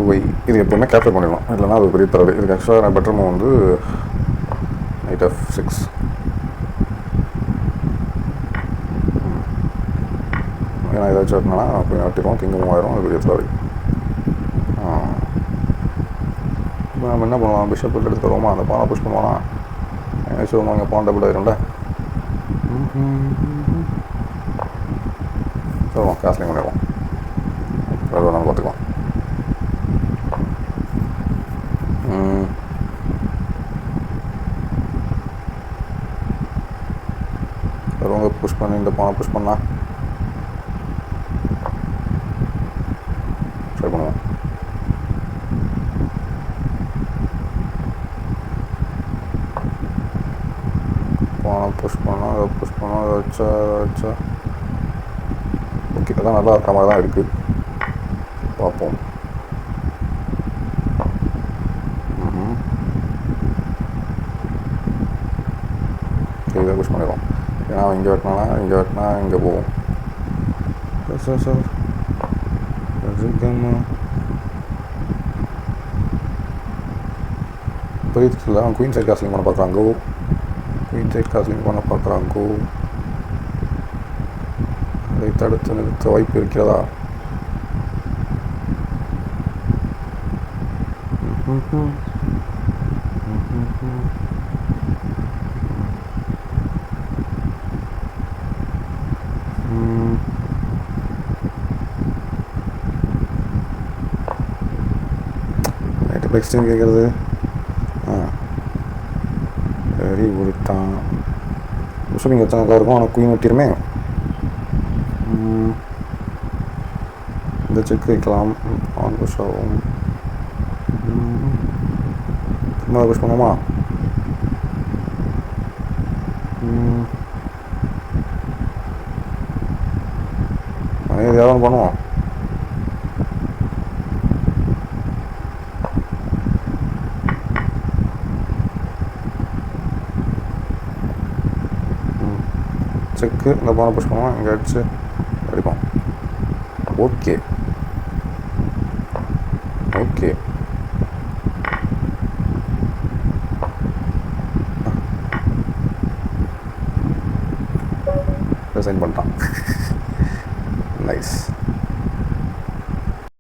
Y இது எப்பயுமே capture பண்ணிடணும், இல்லைனா அது பெரிய தரவு. இதுக்கு ஆக்சுவலாக பெட்டர் மூவ் வந்து நைட் F6. ஏன்னா ஏதாச்சும் இருந்தானா போய் நட்டிடுவோம், கிங்கு மூவ் ஆயிரும், அது பெரிய தரவு. இப்போ நம்ம என்ன பண்ணுவோம், பிஷப் எடுத்து தருவோமா, அந்த பானை புஷ் பண்ணுவோம்னா ஏதாச்சும் அங்கே பான் டபுள் ஆயிரும்ல. சொல்லுவோம், காஸ்லிங் பண்ணிடுவோம், அது வேணாலும் பார்த்துக்கலாம். வருவாங்க புஷ் பண்ணி இந்த பானை புஷ் பண்ணால் ட்ரை பண்ணுவோம். பானை புஷ் பண்ணால் அதை புஷ் பண்ணால் அதை வச்சா ஓகே, அதான் நல்லா இருக்கிற மாதிரி தான் இருக்குது. பார்ப்போம். இதை புஷ் பண்ணிடுவோம். ஏன்னா இங்கே வெட்டினா இங்கே போகும். சார் புரியுது இல்லை, அவன் குயின் சைட் காஸ்லிங் பண்ண பார்க்குறாங்கோ. அதை தடுத்து நிறுத்த வாய்ப்பு இருக்கிறதா? எக்ஸ்டெண்ட் கேட்குறது வெரி குட் தான். பிஷப் எத்தனை நல்லா இருக்கும், ஆனால் குயின் வெட்டிடுமே. இந்த செக் வைக்கலாம், ஆன் புஷ் ஆகும். இன்னொரு புஷ் பண்ணுவோமா? இது யாரும் பண்ணுவோம். செக்கு இந்த பானை புஷ் பண்ணுவோம், இங்கே அடிச்சு அடிப்போம். ஓகே ரிசைன் பண்ணிட்டான். நைஸ்.